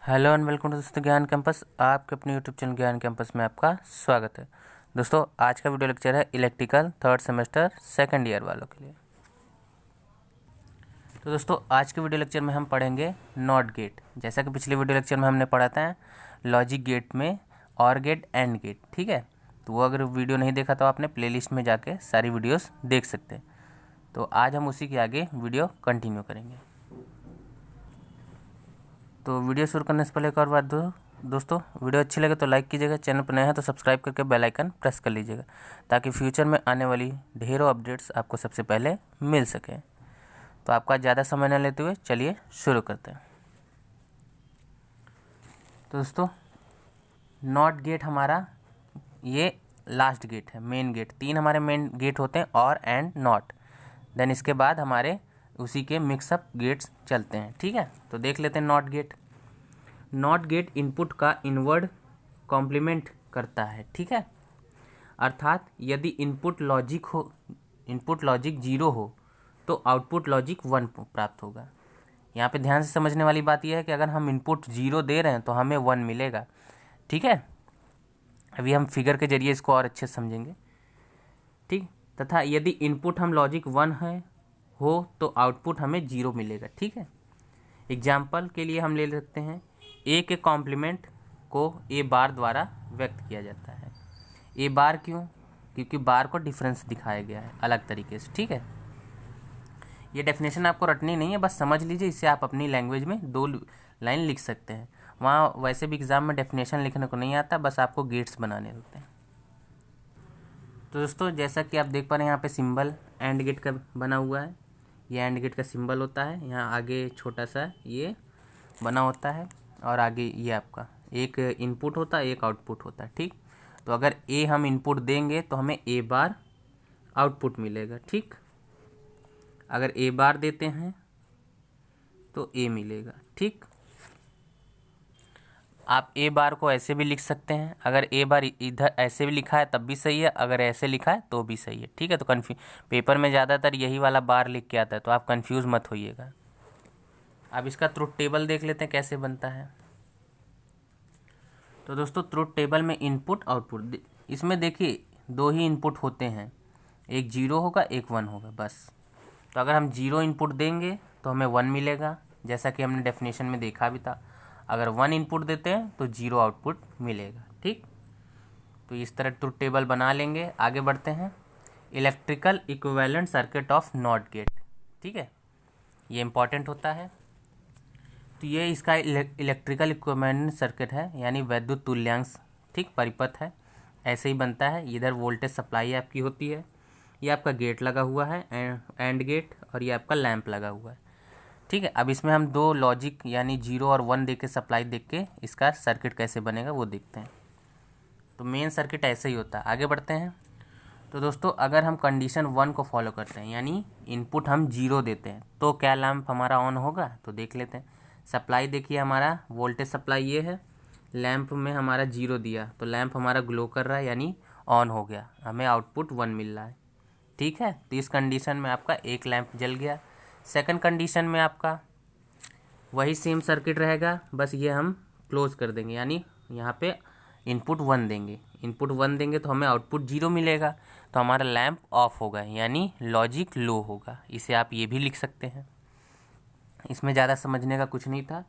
Hello and welcome to दोस्तों ज्ञान campus. आपके अपने यूट्यूब चैनल ज्ञान कैंपस में आपका स्वागत है। दोस्तों आज का वीडियो लेक्चर है electrical third semester second year वालों के लिए। तो दोस्तों आज के वीडियो लेक्चर में हम पढ़ेंगे नॉट गेट। जैसा कि पिछले वीडियो लेक्चर में हमने पढ़ा था लॉजिक गेट में और गेट एंड गेट, ठीक है। तो वो अगर वीडियो नहीं देखा तो आपने प्लेलिस्ट में जाके सारी वीडियोस देख सकते हैं। तो आज हम उसी के आगे वीडियो कंटिन्यू करेंगे। तो वीडियो शुरू करने से पहले एक और बात दोस्तों, वीडियो अच्छी लगे तो लाइक कीजिएगा, चैनल पर नए हैं तो सब्सक्राइब करके बेल आइकन प्रेस कर लीजिएगा ताकि फ्यूचर में आने वाली ढेरों अपडेट्स आपको सबसे पहले मिल सके। तो आपका ज़्यादा समय न लेते हुए चलिए शुरू करते हैं। तो दोस्तों नॉट गेट हमारा ये लास्ट गेट है, मेन गेट। तीन हमारे मेन गेट होते हैं, और एंड नॉट। देन इसके बाद हमारे उसी के मिक्सअप गेट्स चलते हैं, ठीक है। तो देख लेते हैं not gate. Not gate input का इनवर्ड कॉम्प्लीमेंट करता है, ठीक है। अर्थात यदि इनपुट लॉजिक 0 हो तो आउटपुट लॉजिक 1 प्राप्त होगा। यहाँ पे ध्यान से समझने वाली बात यह है कि अगर हम इनपुट 0 दे रहे हैं तो हमें 1 मिलेगा, ठीक है। अभी हम फिगर के जरिए इसको और अच्छे से समझेंगे, ठीक। तथा यदि इनपुट हम लॉजिक 1 हो तो आउटपुट हमें 0 मिलेगा, ठीक है। एग्जाम्पल के लिए हम ले सकते हैं ए के कॉम्प्लीमेंट को ए बार द्वारा व्यक्त किया जाता है। ए बार क्यों? क्योंकि बार को डिफरेंस दिखाया गया है अलग तरीके से, ठीक है। ये डेफिनेशन आपको रटनी नहीं है, बस समझ लीजिए। इससे आप अपनी लैंग्वेज में 2 लाइन लिख सकते हैं। वहाँ वैसे भी एग्जाम में डेफिनेशन लिखने को नहीं आता, बस आपको गेट्स बनाने होते हैं। तो दोस्तों जैसा कि आप देख पा रहे हैं यहाँ पे सिंबल एंड गेट का बना हुआ है। ये एंड गेट का सिंबल होता है। यहाँ आगे छोटा सा ये बना होता है, और आगे ये आपका एक इनपुट होता है, एक आउटपुट होता है, ठीक। तो अगर ए हम इनपुट देंगे तो हमें ए बार आउटपुट मिलेगा, ठीक। अगर ए बार देते हैं तो ए मिलेगा, ठीक। आप ए बार को ऐसे भी लिख सकते हैं। अगर ए बार इधर ऐसे भी लिखा है तब भी सही है, अगर ऐसे लिखा है तो भी सही है, ठीक है। तो पेपर में ज़्यादातर यही वाला बार लिख के आता है, तो आप कंफ्यूज मत होइएगा। अब इसका ट्रुथ टेबल देख लेते हैं कैसे बनता है। तो दोस्तों ट्रुथ टेबल में इनपुट आउटपुट, इसमें देखिए 2 ही इनपुट होते हैं, एक 0 होगा एक 1 होगा, बस। तो अगर हम 0 इनपुट देंगे तो हमें 1 मिलेगा, जैसा कि हमने डेफिनेशन में देखा भी था। अगर 1 इनपुट देते हैं तो 0 आउटपुट मिलेगा, ठीक। तो इस तरह ट्रुथ टेबल बना लेंगे। आगे बढ़ते हैं। Electrical equivalent circuit of not gate, ठीक है, ये इंपॉर्टेंट होता है। तो ये इसका इलेक्ट्रिकल इक्विवेलेंट सर्किट है, यानी वैद्युत तुल्यांक, ठीक, परिपथ है। ऐसे ही बनता है। इधर वोल्टेज सप्लाई आपकी होती है, ये आपका गेट लगा हुआ है एंड गेट, और ये आपका लैंप लगा हुआ है, ठीक है। अब इसमें हम 2 लॉजिक यानी 0 और 1 दे के सप्लाई दे के इसका सर्किट कैसे बनेगा वो देखते हैं। तो मेन सर्किट ऐसे ही होता है। आगे बढ़ते हैं। तो दोस्तों अगर हम कंडीशन 1 को फॉलो करते हैं, यानी इनपुट हम 0 देते हैं, तो क्या लैंप हमारा ऑन होगा? तो देख लेते हैं। सप्लाई देखिए, हमारा वोल्टेज सप्लाई ये है, लैंप में हमारा 0 दिया तो लैंप हमारा ग्लो कर रहा है, यानी ऑन हो गया, हमें आउटपुट 1 मिल रहा है, ठीक है। तो इस कंडीशन में आपका एक लैंप जल गया। सेकंड कंडीशन में आपका वही सेम सर्किट रहेगा, बस ये हम क्लोज कर देंगे, यानी यहाँ पे इनपुट 1 देंगे। इनपुट 1 देंगे तो हमें आउटपुट 0 मिलेगा, तो हमारा लैंप ऑफ होगा, यानी लॉजिक लो होगा। इसे आप ये भी लिख सकते हैं। इसमें ज़्यादा समझने का कुछ नहीं था,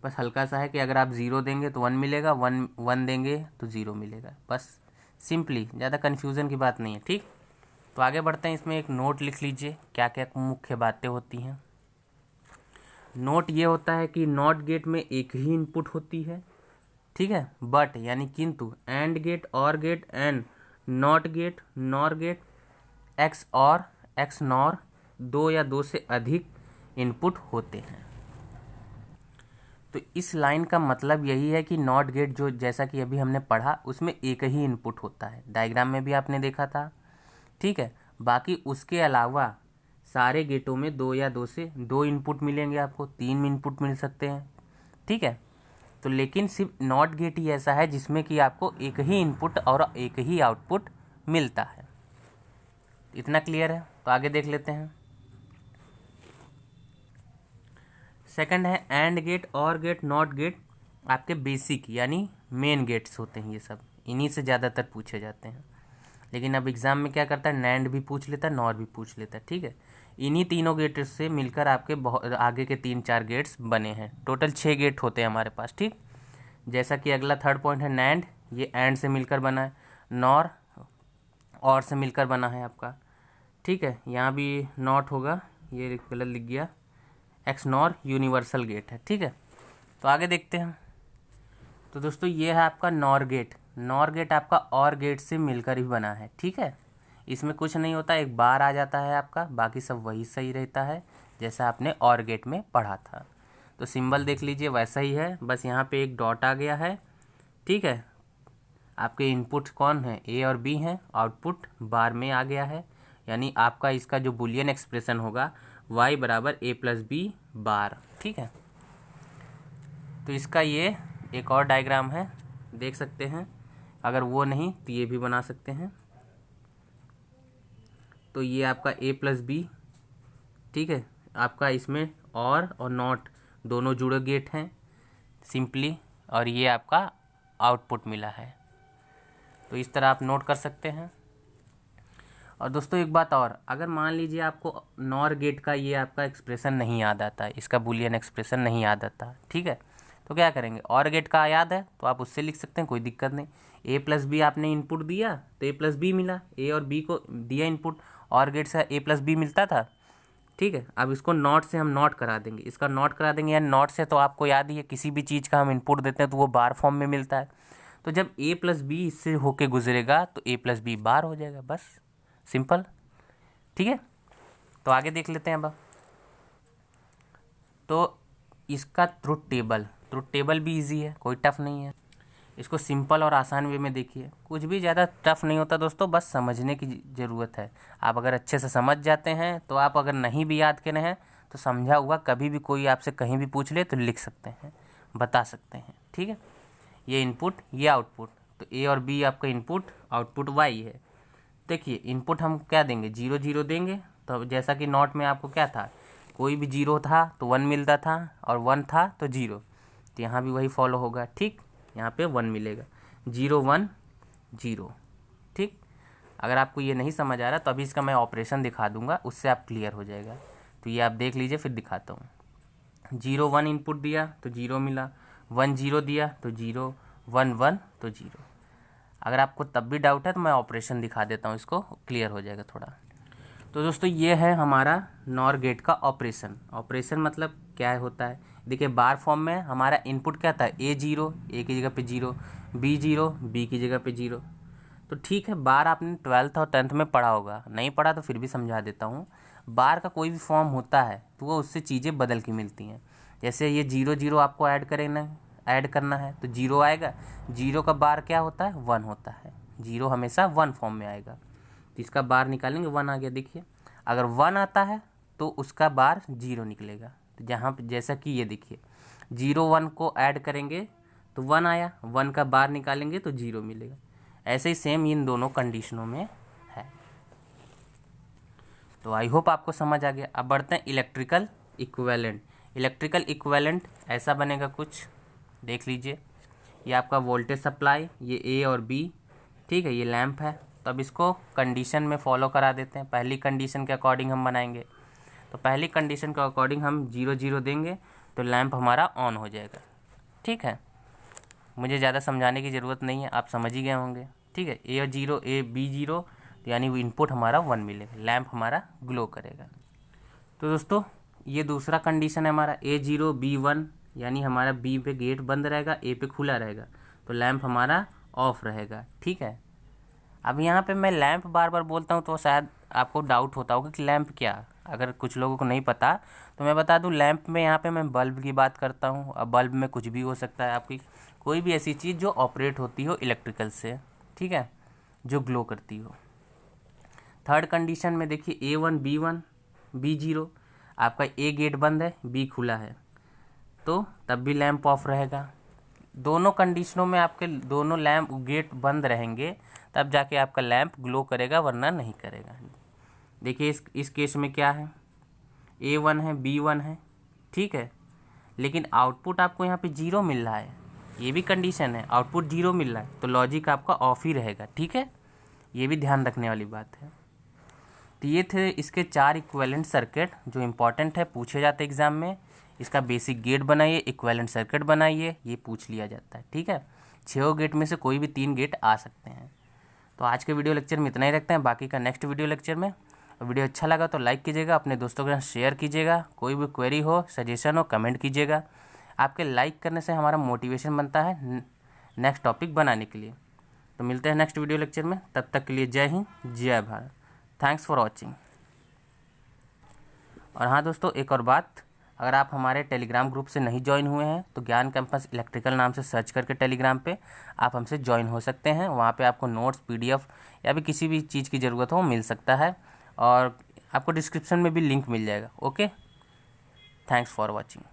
बस हल्का सा है कि अगर आप 0 देंगे तो 1 मिलेगा, 1 देंगे तो 0 मिलेगा, बस सिंपली। ज़्यादा कन्फ्यूज़न की बात नहीं है, ठीक। तो आगे बढ़ते हैं। इसमें एक नोट लिख लीजिए क्या क्या मुख्य बातें होती हैं। नोट ये होता है कि नॉट गेट में एक ही इनपुट होती है, ठीक है। बट यानी किंतु and gate, or gate, and not gate, nor gate, X or X nor, 2 या 2 से अधिक इनपुट होते हैं। तो इस लाइन का मतलब यही है कि नॉट गेट जो जैसा कि अभी हमने पढ़ा उसमें एक ही इनपुट होता है, डायग्राम में भी आपने देखा था, ठीक है। बाकी उसके अलावा सारे गेटों में 2 या 2 से 2 इनपुट मिलेंगे, आपको 3 इनपुट मिल सकते हैं, ठीक है। तो लेकिन सिर्फ नॉट गेट ही ऐसा है जिसमें कि आपको एक ही इनपुट और एक ही आउटपुट मिलता है। इतना क्लियर है? तो आगे देख लेते हैं। सेकंड है and gate, or gate, not gate आपके बेसिक यानी मेन गेट्स होते हैं ये सब, इन्हीं से ज़्यादातर पूछे जाते हैं। लेकिन अब एग्ज़ाम में क्या करता है, नैंड भी पूछ लेता है, नॉर भी पूछ लेता है, ठीक है। इन्हीं तीनों गेट्स से मिलकर आपके बहुत आगे के 3-4 गेट्स बने हैं। टोटल 6 गेट होते हैं हमारे पास, ठीक। जैसा कि अगला थर्ड पॉइंट है नैंड, ये एंड से मिलकर बना है। नॉर और से मिलकर बना है आपका, ठीक है। यहाँ भी नॉट होगा, ये गलत लिख गया। एक्स नॉर यूनिवर्सल गेट है, ठीक है। तो आगे देखते हैं। तो दोस्तों ये है आपका नॉर गेट। नॉर गेट आपका और गेट से मिलकर ही बना है, ठीक है। इसमें कुछ नहीं होता, एक बार आ जाता है आपका, बाकी सब वही सही रहता है जैसा आपने और गेट में पढ़ा था। तो सिंबल देख लीजिए वैसा ही है, बस यहाँ पे एक डॉट आ गया है, ठीक है। आपके इनपुट कौन है, ए और बी हैं, आउटपुट बार में आ गया है। यानी आपका इसका जो बुलियन एक्सप्रेशन होगा y बराबर a प्लस बी बार, ठीक है। तो इसका ये एक और डायग्राम है, देख सकते हैं। अगर वो नहीं तो ये भी बना सकते हैं। तो ये आपका a प्लस बी, ठीक है। आपका इसमें और नॉट दोनों जुड़े गेट हैं सिंपली, और ये आपका आउटपुट मिला है। तो इस तरह आप नोट कर सकते हैं। और दोस्तों एक बात और, अगर मान लीजिए आपको नॉर गेट का ये आपका एक्सप्रेशन नहीं याद आता, इसका बुलियन एक्सप्रेशन नहीं याद आता, ठीक है। तो क्या करेंगे, और गेट का याद है तो आप उससे लिख सकते हैं, कोई दिक्कत नहीं। ए प्लस बी आपने इनपुट दिया तो ए प्लस बी मिला, ए और बी को दिया इनपुट, और गेट से ए प्लस बी मिलता था, ठीक है। अब इसको नॉट से हम नॉट करा देंगे, इसका नॉट करा देंगे, यानी नॉट से तो आपको याद ही है किसी भी चीज़ का हम इनपुट देते हैं तो वो बार फॉर्म में मिलता है। तो जब ए प्लस बी इससे होके गुजरेगा तो ए प्लस बी बार हो जाएगा, बस सिंपल, ठीक है। तो आगे देख लेते हैं अब। तो इसका ट्रुथ टेबल भी इजी है, कोई टफ नहीं है। इसको सिंपल और आसान वे में देखिए, कुछ भी ज़्यादा टफ नहीं होता दोस्तों, बस समझने की ज़रूरत है। आप अगर अच्छे से समझ जाते हैं तो आप अगर नहीं भी याद करे हैं तो समझा हुआ कभी भी कोई आपसे कहीं भी पूछ ले तो लिख सकते हैं, बता सकते हैं, ठीक है। ये इनपुट, ये आउटपुट, तो ए और बी आपका इनपुट, आउटपुट वाई है। देखिए इनपुट हम क्या देंगे, 0 0 देंगे। तो जैसा कि नॉट में आपको क्या था, कोई भी 0 था तो 1 मिलता था, और 1 था तो 0। तो यहाँ भी वही फॉलो होगा, ठीक। यहाँ पे 1 मिलेगा, 0 1 0, ठीक। अगर आपको ये नहीं समझ आ रहा तो अभी इसका मैं ऑपरेशन दिखा दूंगा, उससे आप क्लियर हो जाएगा। तो ये आप देख लीजिए, फिर दिखाता हूँ। 0 1 इनपुट दिया तो 0 मिला, 1 0 दिया तो 0, 1 1 तो 0। अगर आपको तब भी डाउट है तो मैं ऑपरेशन दिखा देता हूँ, इसको क्लियर हो जाएगा थोड़ा। तो दोस्तों ये है हमारा नॉर गेट का ऑपरेशन। ऑपरेशन मतलब क्या होता है, देखिए बार फॉर्म में हमारा इनपुट क्या था, ए 0, ए की जगह पे 0, बी 0, बी की जगह पे 0। तो ठीक है, बार आपने 12th और 10th में पढ़ा होगा, नहीं पढ़ा तो फिर भी समझा देता हूँ। बार का कोई भी फॉर्म होता है तो वो उससे चीज़ें बदल के मिलती हैं। जैसे ये 0 0 आपको ऐड करना है तो 0 आएगा, 0 का बार क्या होता है, 1 होता है। 0 हमेशा 1 फॉर्म में आएगा, तो इसका बार निकालेंगे, 1 आ गया। देखिए अगर 1 आता है तो उसका बार 0 निकलेगा। तो जहाँ जैसा कि ये देखिए 0 1 को ऐड करेंगे तो 1 आया, 1 का बार निकालेंगे तो 0 मिलेगा। ऐसे ही सेम इन दोनों कंडीशनों में है। तो आई होप आपको समझ आ गया। अब बढ़ते हैं इलेक्ट्रिकल इक्विवेलेंट। इलेक्ट्रिकल इक्विवेलेंट ऐसा बनेगा कुछ, देख लीजिए। ये आपका वोल्टेज सप्लाई, ये ए और बी, ठीक है, ये लैंप है। तो अब इसको कंडीशन में फॉलो करा देते हैं। पहली कंडीशन के अकॉर्डिंग हम बनाएंगे। तो पहली कंडीशन के अकॉर्डिंग हम 0 0 देंगे तो लैंप हमारा ऑन हो जाएगा, ठीक है। मुझे ज़्यादा समझाने की ज़रूरत नहीं है, आप समझ ही गए होंगे, ठीक है। ए 0, ए बी 0, तो यानी वो इनपुट हमारा 1 मिलेगा, लैंप हमारा ग्लो करेगा। तो दोस्तों ये दूसरा कंडीशन है हमारा, ए 0 बी 1, यानी हमारा बी पे गेट बंद रहेगा, ए पे खुला रहेगा, तो लैंप हमारा ऑफ रहेगा, ठीक है। अब यहाँ पे मैं लैंप बार बार बोलता हूँ तो शायद आपको डाउट होता होगा कि लैंप क्या, अगर कुछ लोगों को नहीं पता तो मैं बता दूँ। लैंप में यहाँ पे मैं बल्ब की बात करता हूँ। अब बल्ब में कुछ भी हो सकता है, आपकी कोई भी ऐसी चीज़ जो ऑपरेट होती हो इलेक्ट्रिकल से, ठीक है, जो ग्लो करती हो। थर्ड कंडीशन में देखिए A1 B1 B0, आपका ए गेट बंद है, बी खुला है, तो तब भी लैंप ऑफ रहेगा। दोनों कंडीशनों में आपके दोनों लैंप गेट बंद रहेंगे तब जाके आपका लैंप ग्लो करेगा, वरना नहीं करेगा। देखिए इस केस में क्या है, A1 है B1 है, ठीक है, लेकिन आउटपुट आपको यहाँ पे 0 मिल रहा है। ये भी कंडीशन है, आउटपुट 0 मिल रहा है तो लॉजिक आपका ऑफ ही रहेगा, ठीक है, ये भी ध्यान रखने वाली बात है। तो ये थे इसके 4 इक्विवेलेंट सर्किट जो इम्पॉर्टेंट है, पूछे जाते हैं एग्जाम में। इसका बेसिक गेट बनाइए, इक्विवेलेंट सर्किट बनाइए, ये पूछ लिया जाता है, ठीक है। 6 गेट में से कोई भी 3 गेट आ सकते हैं। तो आज के वीडियो लेक्चर में इतना ही रखते हैं, बाकी का नेक्स्ट वीडियो लेक्चर में। वीडियो अच्छा लगा तो लाइक कीजिएगा, अपने दोस्तों के साथ शेयर कीजिएगा, कोई भी क्वेरी हो, सजेशन हो, कमेंट कीजिएगा। आपके लाइक करने से हमारा मोटिवेशन बनता है नेक्स्ट टॉपिक बनाने के लिए। तो मिलते हैं नेक्स्ट वीडियो लेक्चर में, तब तक के लिए जय हिंद, जय भारत, थैंक्स फॉर वॉचिंग। और हाँ दोस्तों, एक और बात, अगर आप हमारे टेलीग्राम ग्रुप से नहीं ज्वाइन हुए हैं तो ज्ञान कैंपस इलेक्ट्रिकल नाम से सर्च करके टेलीग्राम पे आप हमसे ज्वाइन हो सकते हैं। वहाँ पे आपको नोट्स, PDF या भी किसी भी चीज़ की ज़रूरत हो मिल सकता है, और आपको डिस्क्रिप्शन में भी लिंक मिल जाएगा। Okay, thanks for watching.